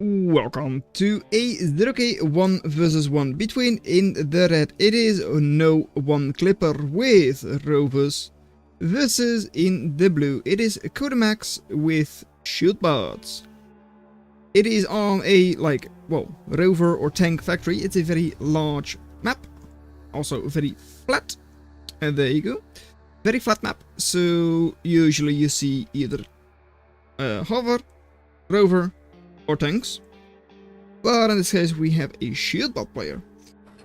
Welcome to a zerok 1 vs 1 between in the red. It is no one clipper with rovers versus in the blue. It is Kodamax with shield bots. It is on a rover or tank factory. It's a very large map, also very flat. And there you go, very flat map. So usually you see either hover, rover, or tanks, but in this case we have a shield bot player,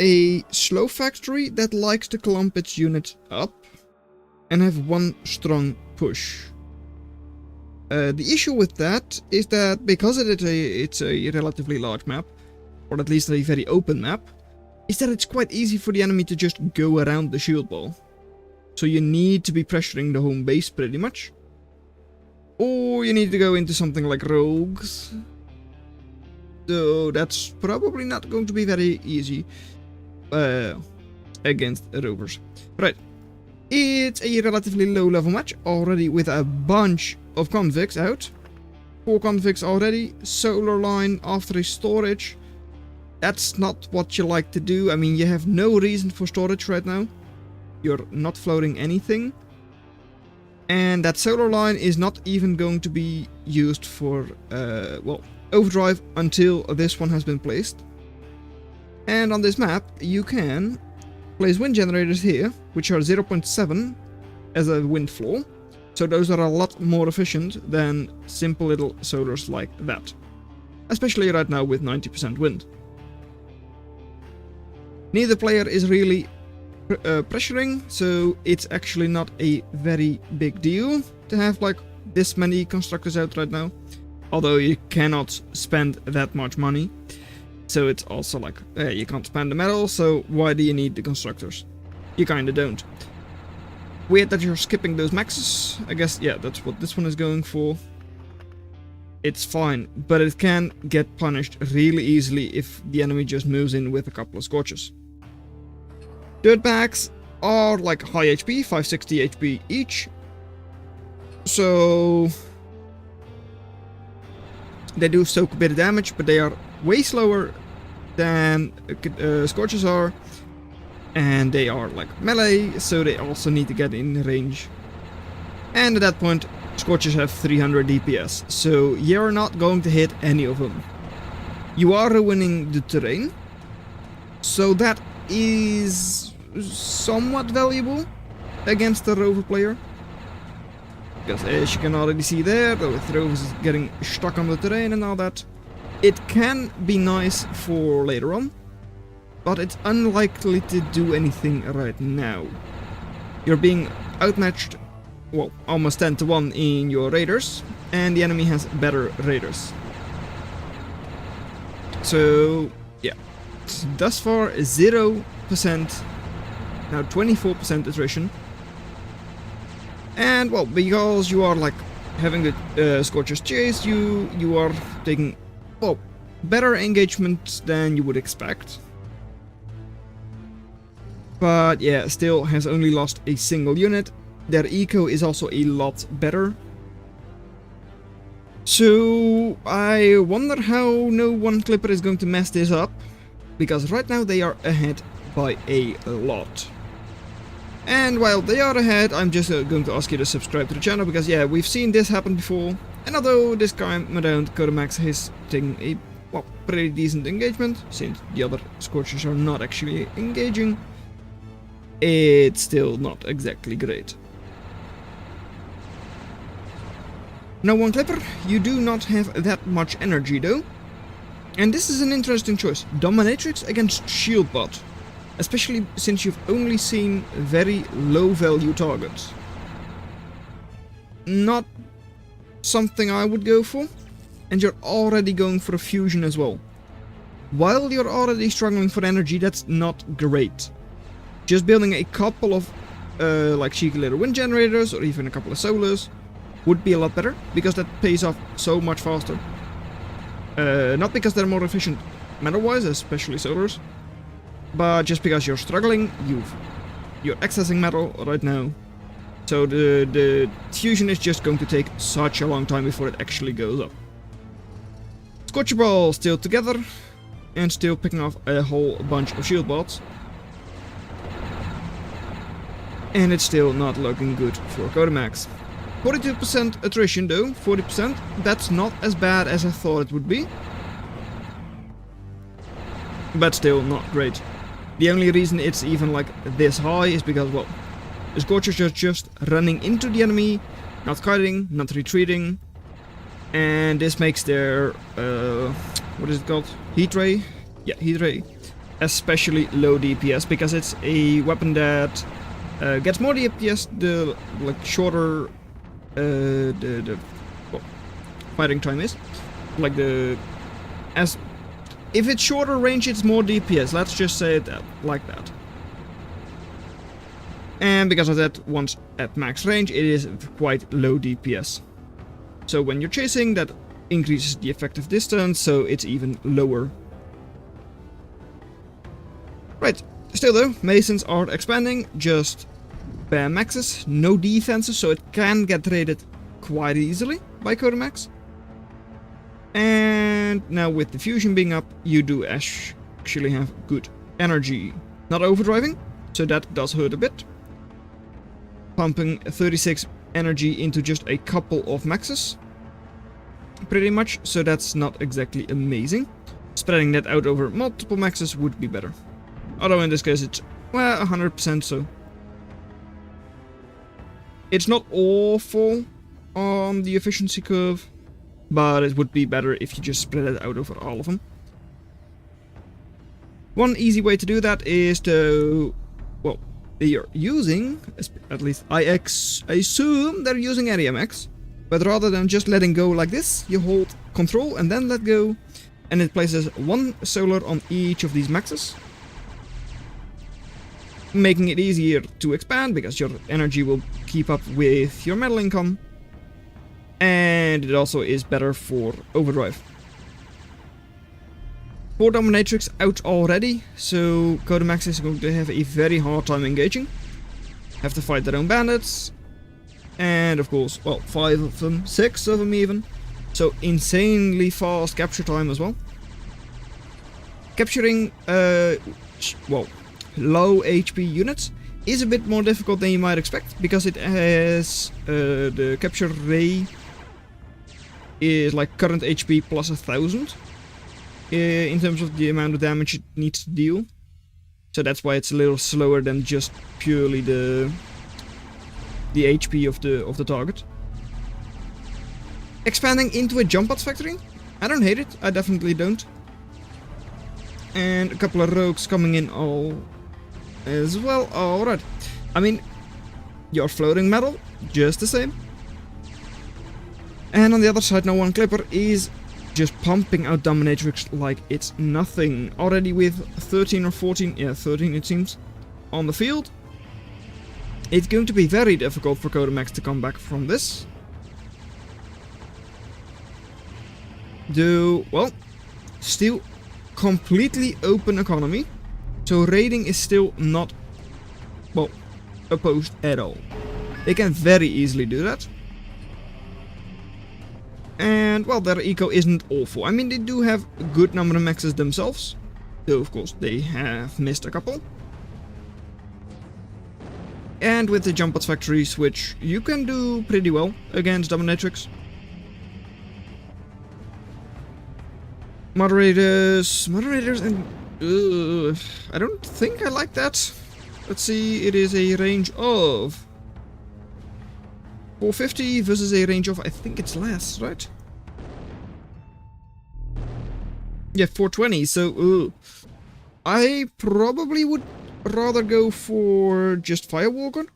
a slow factory that likes to clump its unit up and have one strong push. The issue with that is that because it's a relatively large map, or at least a very open map, is that it's quite easy for the enemy to just go around the shield wall. So you need to be pressuring the home base pretty much, or you need to go into something like rogues. So that's probably not going to be very easy against rovers. Right, it's a relatively low level match already with a bunch of convicts out. 4 convicts already, solar line after a storage. That's not what you like to do. I mean, you have no reason for storage right now. You're not floating anything. And that solar line is not even going to be used for, overdrive until this one has been placed. And on this map you can place wind generators here, which are 0.7 as a wind floor, so those are a lot more efficient than simple little solars like that, especially right now with 90% wind. Neither player is really pressuring, so it's actually not a very big deal to have like this many constructors out right now. Although you cannot spend that much money, so it's also like, you can't spend the metal, so why do you need the constructors? You kinda don't. Weird that you're skipping those maxes. I guess, yeah, that's what this one is going for. It's fine, but it can get punished really easily if the enemy just moves in with a couple of scorches. Dirtbags are like high HP, 560 HP each, so they do soak a bit of damage, but they are way slower than Scorches are, and they are like melee, so they also need to get in range. And at that point, Scorches have 300 DPS, so you're not going to hit any of them. You are ruining the terrain, so that is somewhat valuable against the rover player. Because as you can already see there, the rovers is getting stuck on the terrain and all that. It can be nice for later on, but it's unlikely to do anything right now. You're being outmatched, well, almost 10 to 1 in your raiders, and the enemy has better raiders. So, yeah. Thus far, 0%, now 24% attrition. And well, because you are like having the Scorchers chase you, you are taking, well, better engagement than you would expect. But yeah, still has only lost a single unit. Their eco is also a lot better. So I wonder how no one clipper is going to mess this up, because right now they are ahead by a lot. And while they are ahead, I'm just going to ask you to subscribe to the channel, because yeah, we've seen this happen before. And although this time around Kodamax is taking a, well, pretty decent engagement, since the other Scorchers are not actually engaging, it's still not exactly great. No one clipper, you do not have that much energy though. And this is an interesting choice, dominatrix against shield bot. Especially since you've only seen very low value targets. Not something I would go for, and you're already going for a fusion as well. While you're already struggling for energy, that's not great. Just building a couple of like cheeky little wind generators or even a couple of solars would be a lot better, because that pays off so much faster. Not because they're more efficient metal-wise, especially solars, but just because you're struggling, you're accessing metal right now. So the fusion is just going to take such a long time before it actually goes up. Scorcher Ball still together and still picking off a whole bunch of shield bots. And it's still not looking good for Kodamax. 42% attrition though, 40%. That's not as bad as I thought it would be. But still not great. The only reason it's even like this high is because, well, the Scorchers are just running into the enemy, not kiting, not retreating. And this makes their, what is it called? Heat ray? Yeah, heat ray. Especially low DPS, because it's a weapon that gets more DPS the like shorter well, fighting time is. Like if it's shorter range, it's more DPS. Let's just say it like that. And because of that, once at max range, it is quite low DPS. So when you're chasing, that increases the effective distance, so it's even lower. Right, still though, Masons are expanding, just bare maxes, no defenses, so it can get raided quite easily by Kodamax. And now with the fusion being up, you do actually have good energy. Not overdriving, so that does hurt a bit. Pumping 36 energy into just a couple of maxes. Pretty much, so that's not exactly amazing. Spreading that out over multiple maxes would be better. Although in this case it's, well, 100%, so it's not awful on the efficiency curve, but it would be better if you just spread it out over all of them. One easy way to do that is to, well, you're using, at least I assume they're using area max, but rather than just letting go like this, you hold control and then let go, and it places one solar on each of these maxes, making it easier to expand because your energy will keep up with your metal income, and it also is better for overdrive. 4 dominatrix out already, so Kodamax is going to have a very hard time engaging. Have to fight their own bandits, and of course, well, 5 of them, 6 of them even, so insanely fast capture time as well. Capturing, well, low HP units is a bit more difficult than you might expect, because it has the capture ray is like current HP plus 1000 in terms of the amount of damage it needs to deal. So that's why it's a little slower than just purely the HP of the target. Expanding into a jump bots factory, I don't hate it, I definitely don't. And a couple of rogues coming in all as well. Alright, I mean, your floating metal, just the same. And on the other side, no one Clipper is just pumping out dominatrix like it's nothing. Already with 13 or 14, yeah, 13 it seems, on the field. It's going to be very difficult for Kodamax to come back from this. Though, well, still completely open economy. So raiding is still not, well, opposed at all. They can very easily do that. And, well, their eco isn't awful. I mean, they do have a good number of maxes themselves. Though, of course, they have missed a couple. And with the jump bots factory switch, you can do pretty well against dominatrix. Moderators, and I don't think I like that. Let's see, it is a range of 450 versus a range of, I think it's less, right? Yeah, 420, so I probably would rather go for just firewalker.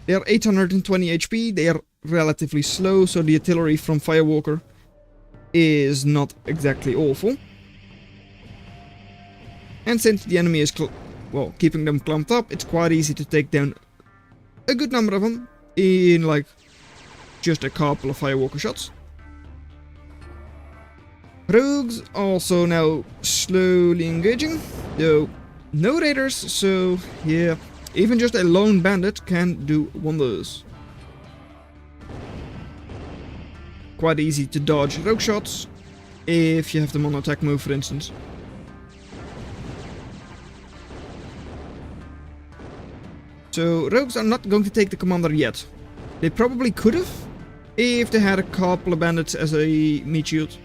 They are 820 HP, they are relatively slow, so the artillery from firewalker is not exactly awful. And since the enemy is, well, keeping them clumped up, it's quite easy to take down a good number of them in, like, just a couple of firewalker shots. Rogues also now slowly engaging, though no raiders, so yeah, even just a lone bandit can do wonders. Quite easy to dodge rogue shots. if you have them on attack move, for instance. So rogues are not going to take the commander yet. They probably could have, if they had a couple of bandits as a meat shield,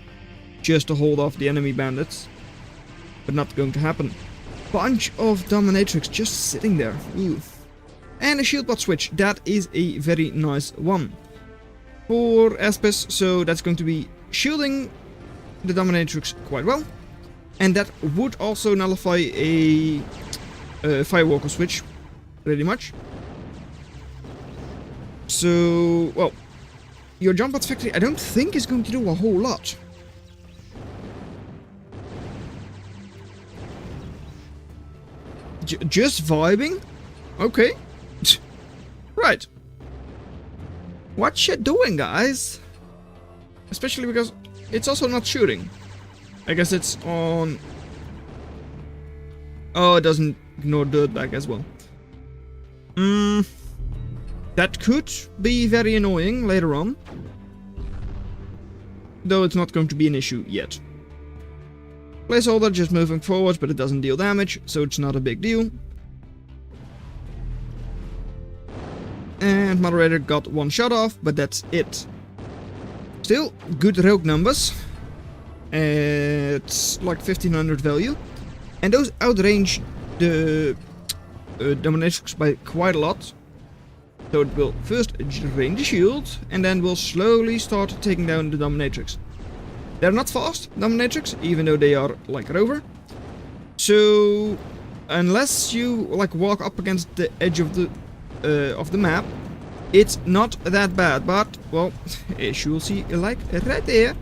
just to hold off the enemy bandits. But not going to happen. Bunch of dominatrix just sitting there. Ooh. And a shield bot switch. That is a very nice one. For Aspis, so that's going to be shielding the dominatrix quite well. And that would also nullify a firewalker switch. Pretty much. So, well, your jump bot factory I don't think is going to do a whole lot. Just vibing? Okay. Right. What you doing, guys? Especially because it's also not shooting. I guess it's on... Oh, it doesn't ignore dirtbag as well. That could be very annoying later on. Though it's not going to be an issue yet. Placeholder just moving forward, but it doesn't deal damage, so it's not a big deal. And moderator got one shot off, but that's it. Still, good rogue numbers. It's like 1500 value. And those outrange the dominatrix by quite a lot. So it will first drain the shield, and then will slowly start taking down the dominatrix. They're not fast, dominatrix, even though they are like rover. So unless you like walk up against the edge of the map, it's not that bad. But well, as you will see, like right there,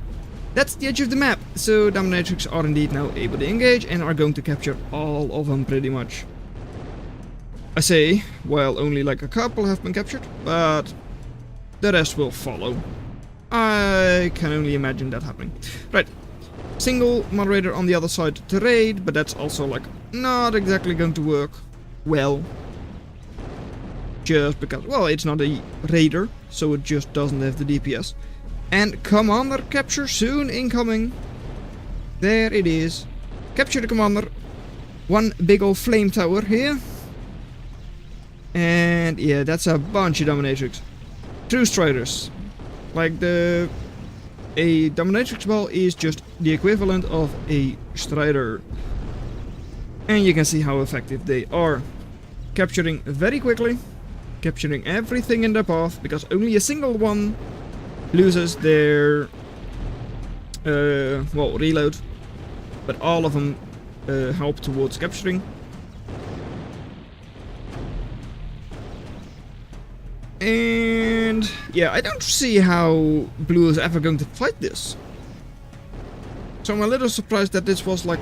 that's the edge of the map. So dominatrix are indeed now able to engage and are going to capture all of them pretty much. I say, well, only like a couple have been captured, but the rest will follow. I can only imagine that happening. Right, single moderator on the other side to raid, but that's also like not exactly going to work well. Just because, well, it's not a raider, so it just doesn't have the DPS. And commander capture soon incoming. There it is. Capture the commander. One big old flame tower here. And yeah, that's a bunch of dominatrix. True striders. Like a dominatrix ball is just the equivalent of a strider. And you can see how effective they are. Capturing very quickly. Capturing everything in their path, because only a single one loses their well, reload. But all of them help towards capturing. And yeah, I don't see how blue is ever going to fight this. So I'm a little surprised that this was like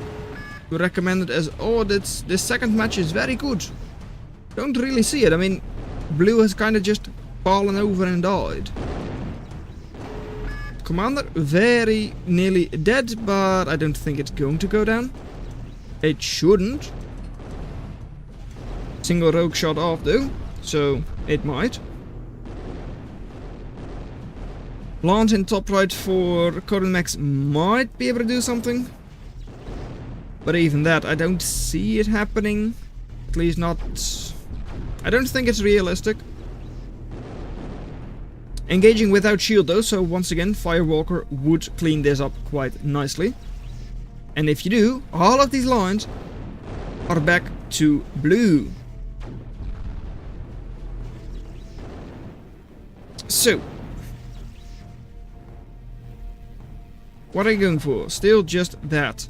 recommended as, oh, this second match is very good. Don't really see it. I mean, blue has kind of just fallen over and died. Commander very nearly dead, but I don't think it's going to go down. It shouldn't. Single rogue shot off though, so it might. Lance in top right for Corin Max might be able to do something. But even that, I don't see it happening. At least not... I don't think it's realistic. Engaging without shield though, so once again, Firewalker would clean this up quite nicely. And if you do, all of these lines are back to blue. So... what are you going for? Still just that.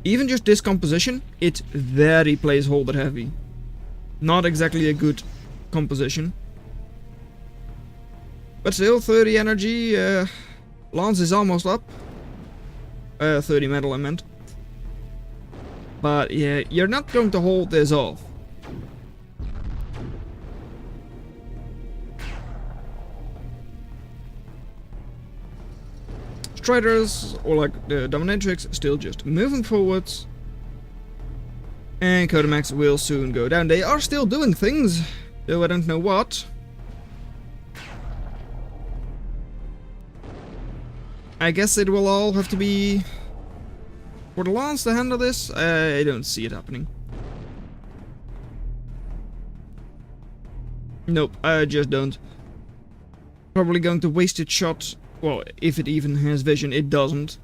Even just this composition, it's very placeholder heavy. Not exactly a good composition. But still, 30 energy. Lance is almost up. 30 metal I meant. But yeah, you're not going to hold this off. Striders, or like the dominatrix, still just moving forwards. And Codemax will soon go down. They are still doing things, though I don't know what. I guess it will all have to be for the Lance to handle this. I don't see it happening. Nope, I just don't. Probably going to waste its shot. Well, if it even has vision, it doesn't.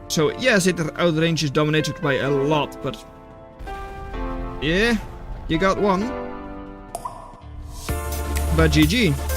So yes, it outranges dominatrix by a lot, but yeah, you got one. But GG.